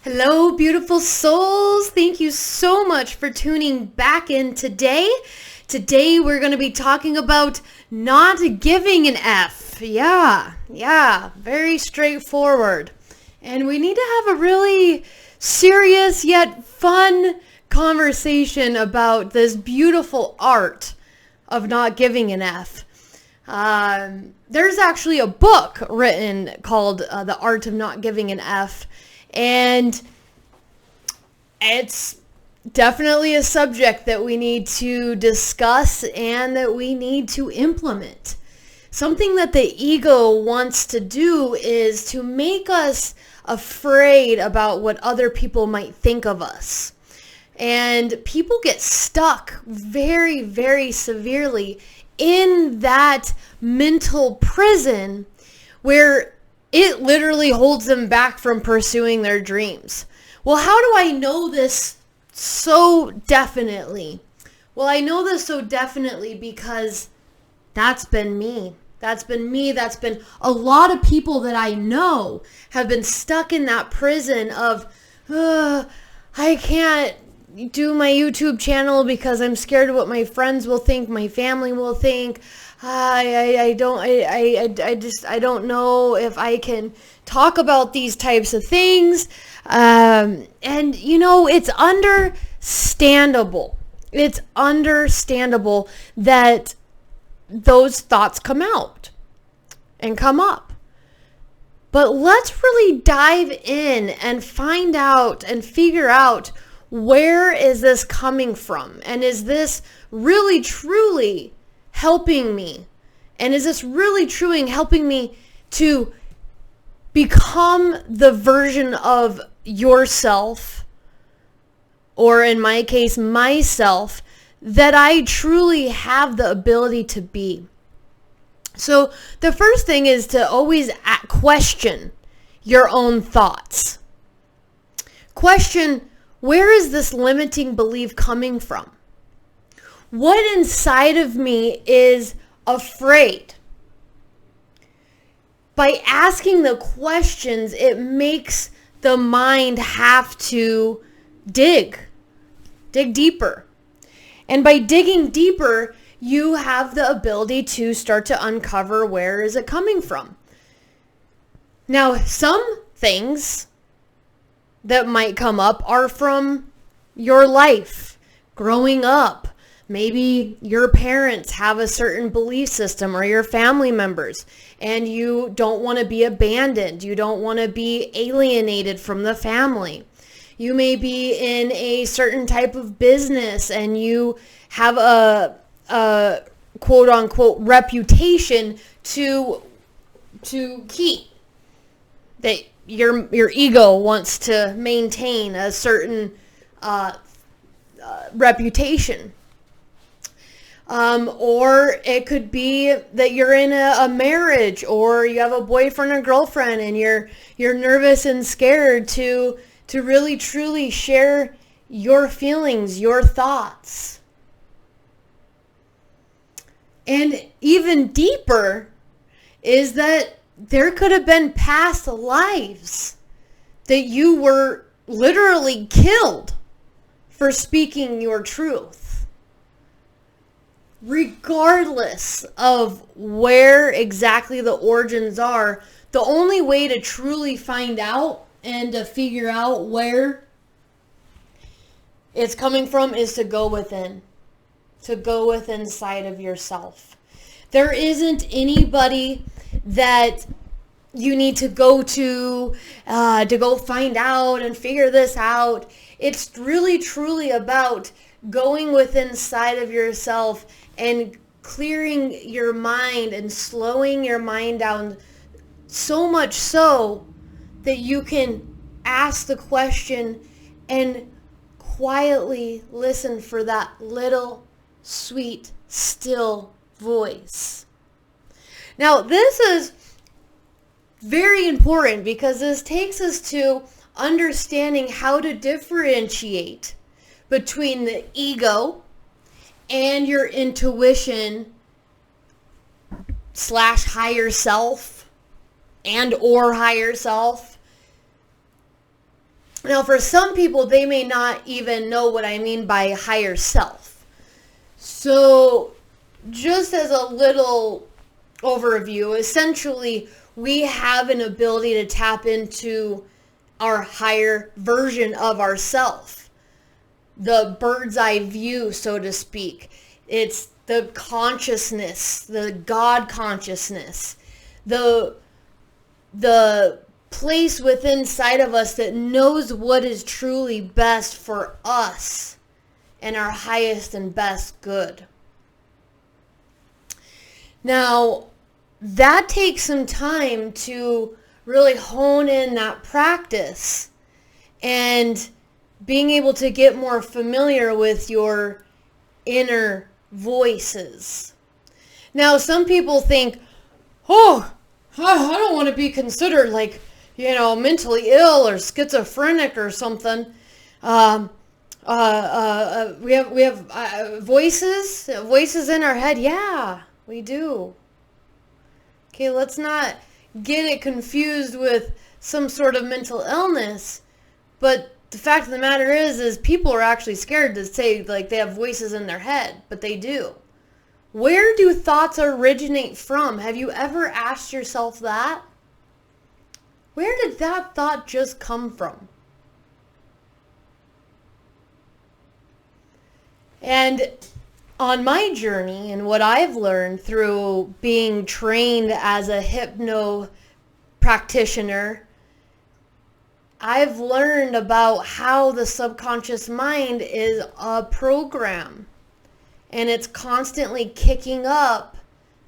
Hello, beautiful souls. Thank you so much for tuning back in today. Today, we're going to be talking about not giving an F. Yeah, very straightforward. And we need to have a really serious yet fun conversation about this beautiful art of not giving an F. There's actually a book written called The Art of Not Giving an F. And it's definitely a subject that we need to discuss and that we need to implement. Something that the ego wants to do is to make us afraid about what other people might think of us. And people get stuck very, very severely in that mental prison where it literally holds them back from pursuing their dreams. Well, how do I know this so definitely? Well, I know this so definitely because that's been me. That's been a lot of people that I know have been stuck in that prison of, I can't do my YouTube channel because I'm scared of what my friends will think, my family will think. I don't know if I can talk about these types of things. And it's understandable. It's understandable that those thoughts come out and come up. But let's really dive in and find out and figure out, where is this coming from? And is this really truly helping me? And is this really truly helping me to become the version of yourself, or in my case, myself, that I truly have the ability to be? So the first thing is to always question your own thoughts. Question, where is this limiting belief coming from? What inside of me is afraid? By asking the questions, it makes the mind have to dig deeper. And by digging deeper, you have the ability to start to uncover, where is it coming from? Now, some things that might come up are from your life, growing up. Maybe your parents have a certain belief system, or your family members, and you don't want to be abandoned. You don't want to be alienated from the family. You may be in a certain type of business and you have a quote unquote reputation to keep, that your ego wants to maintain a certain reputation. Or it could be that you're in a marriage, or you have a boyfriend or girlfriend, and you're nervous and scared to really truly share your feelings, your thoughts. And even deeper is that there could have been past lives that you were literally killed for speaking your truth. Regardless of where exactly the origins are, the only way to truly find out and to figure out where it's coming from is to go within. To go within inside of yourself. There isn't anybody that you need to go to go find out and figure this out. It's really truly about going within inside of yourself and clearing your mind and slowing your mind down, so much so that you can ask the question and quietly listen for that little sweet, still voice. Now, this is very important because this takes us to understanding how to differentiate between the ego and your intuition / higher self and or higher self. Now, for some people, they may not even know what I mean by higher self. So, just as a little overview, essentially, we have an ability to tap into our higher version of ourself. The bird's eye view, so to speak. It's the consciousness, the God consciousness, the place within inside of us that knows what is truly best for us and our highest and best good. Now, that takes some time to really hone in that practice and being able to get more familiar with your inner voices. Now, some people think, oh, I don't want to be considered like, mentally ill or schizophrenic or something. We have voices in our head. Yeah, we do. Okay, let's not get it confused with some sort of mental illness. But the fact of the matter is people are actually scared to say like they have voices in their head, but they do. Where do thoughts originate from? Have you ever asked yourself that? Where did that thought just come from? And on my journey and what I've learned through being trained as a hypno practitioner, I've learned about how the subconscious mind is a program. And it's constantly kicking up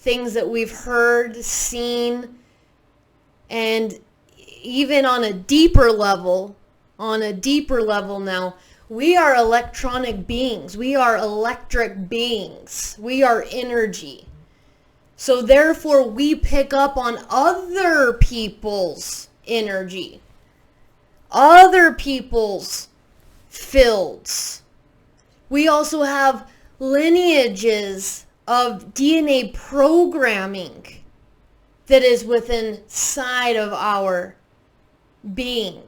things that we've heard, seen, and even on a deeper level now, we are electronic beings. We are electric beings. We are energy. So therefore, we pick up on other people's energy, other people's fields. We also have lineages of DNA programming that is within inside of our being,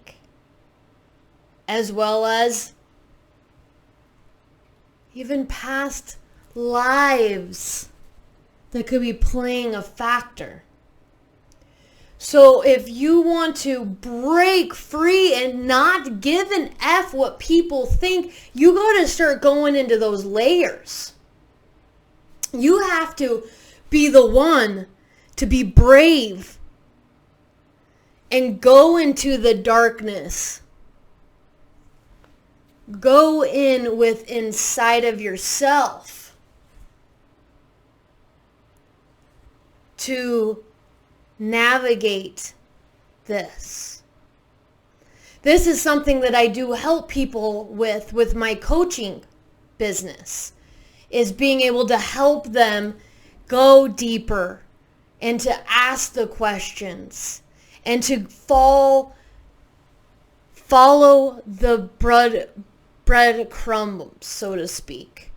as well as even past lives that could be playing a factor. So if you want to break free and not give an F what people think, you got to start going into those layers. You have to be the one to be brave and go into the darkness. Go in with inside of yourself to navigate this. This is something that I do help people with my coaching business, is being able to help them go deeper and to ask the questions and to follow the breadcrumbs, so to speak,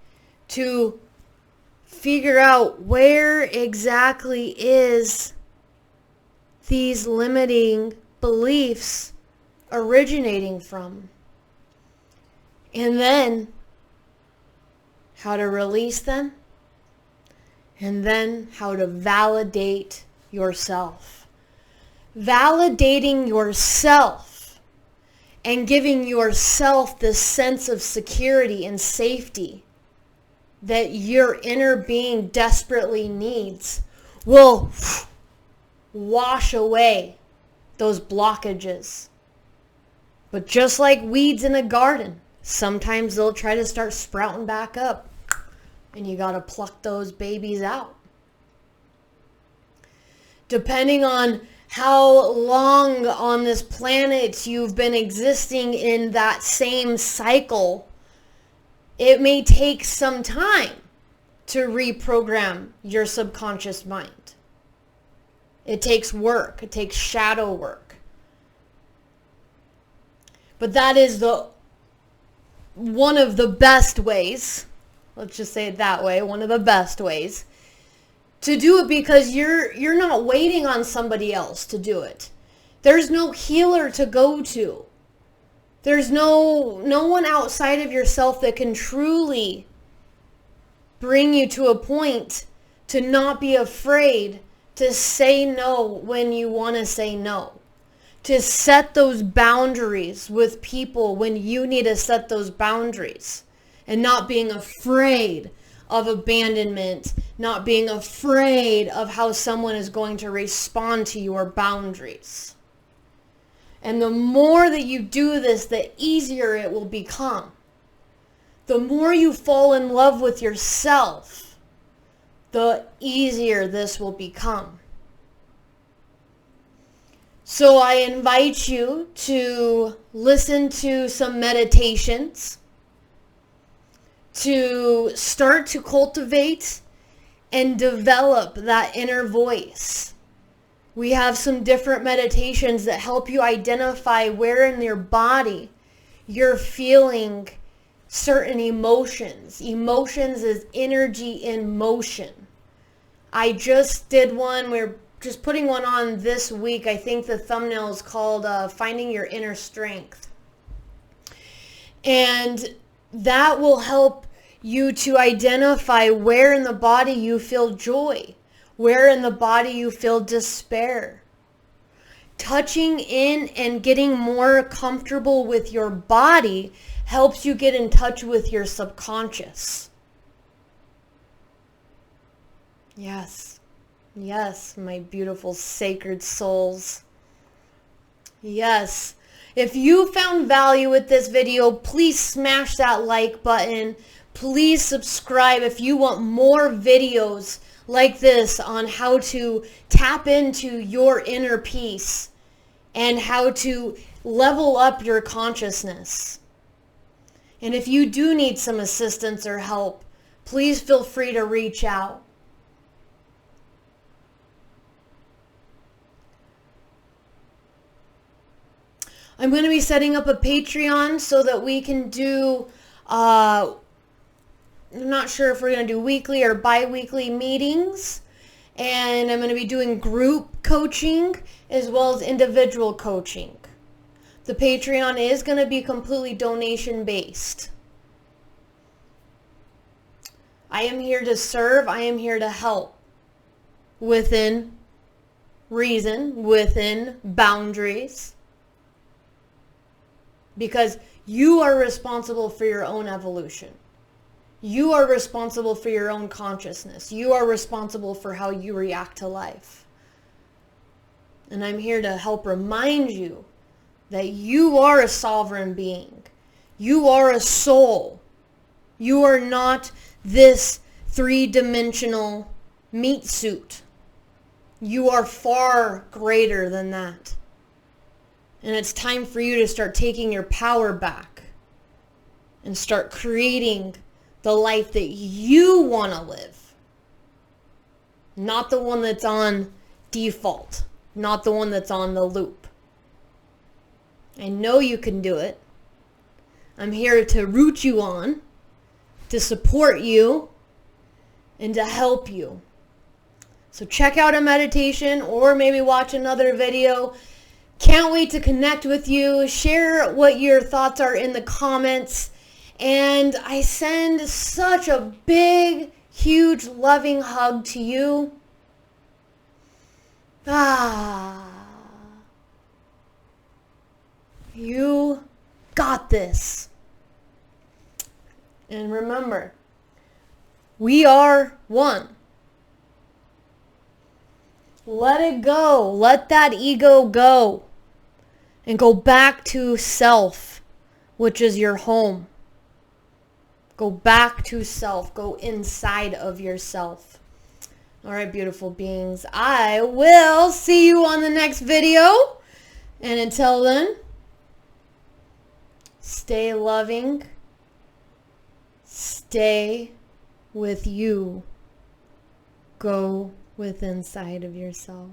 to figure out where exactly is these limiting beliefs originating from, and then how to release them, and then how to validate yourself. Validating yourself and giving yourself this sense of security and safety that your inner being desperately needs will wash away those blockages. But just like weeds in a garden, sometimes they'll try to start sprouting back up, and you got to pluck those babies out. Depending on how long on this planet you've been existing in that same cycle, it may take some time to reprogram your subconscious mind. It takes work. It takes shadow work. But that is one of the best ways, let's just say it that way, one of the best ways to do it, because you're not waiting on somebody else to do it. There's no healer to go to. There's no one outside of yourself that can truly bring you to a point to not be afraid to say no when you want to say no. To set those boundaries with people when you need to set those boundaries. And not being afraid of abandonment. Not being afraid of how someone is going to respond to your boundaries. And the more that you do this, the easier it will become. The more you fall in love with yourself, the easier this will become. So I invite you to listen to some meditations, to start to cultivate and develop that inner voice. We have some different meditations that help you identify where in your body you're feeling certain emotions. Emotions is energy in motion. I just did one. We're just putting one on this week. I think the thumbnail is called Finding Your Inner Strength. And that will help you to identify where in the body you feel joy. Where in the body you feel despair. Touching in and getting more comfortable with your body helps you get in touch with your subconscious. Yes. Yes, my beautiful sacred souls. Yes. If you found value with this video, please smash that like button. Please subscribe if you want more videos like this on how to tap into your inner peace and how to level up your consciousness. And if you do need some assistance or help, please feel free to reach out. I'm going to be setting up a Patreon so that we can do, I'm not sure if we're going to do weekly or bi-weekly meetings. And I'm going to be doing group coaching as well as individual coaching. The Patreon is going to be completely donation based. I am here to serve. I am here to help within reason, within boundaries. Because you are responsible for your own evolution. You are responsible for your own consciousness. You are responsible for how you react to life. And I'm here to help remind you that you are a sovereign being. You are a soul. You are not this three-dimensional meat suit. You are far greater than that. And it's time for you to start taking your power back and start creating the life that you want to live. Not the one that's on default. Not the one that's on the loop. I know you can do it. I'm here to root you on, to support you, and to help you. So check out a meditation or maybe watch another video. Can't wait to connect with you. Share what your thoughts are in the comments. And I send such a big, huge, loving hug to you. You got this. And remember, we are one. Let it go. Let that ego go. And go back to self, which is your home. Go back to self. Go inside of yourself. All right, beautiful beings. I will see you on the next video. And until then, stay loving. Stay with you. Go with inside of yourself.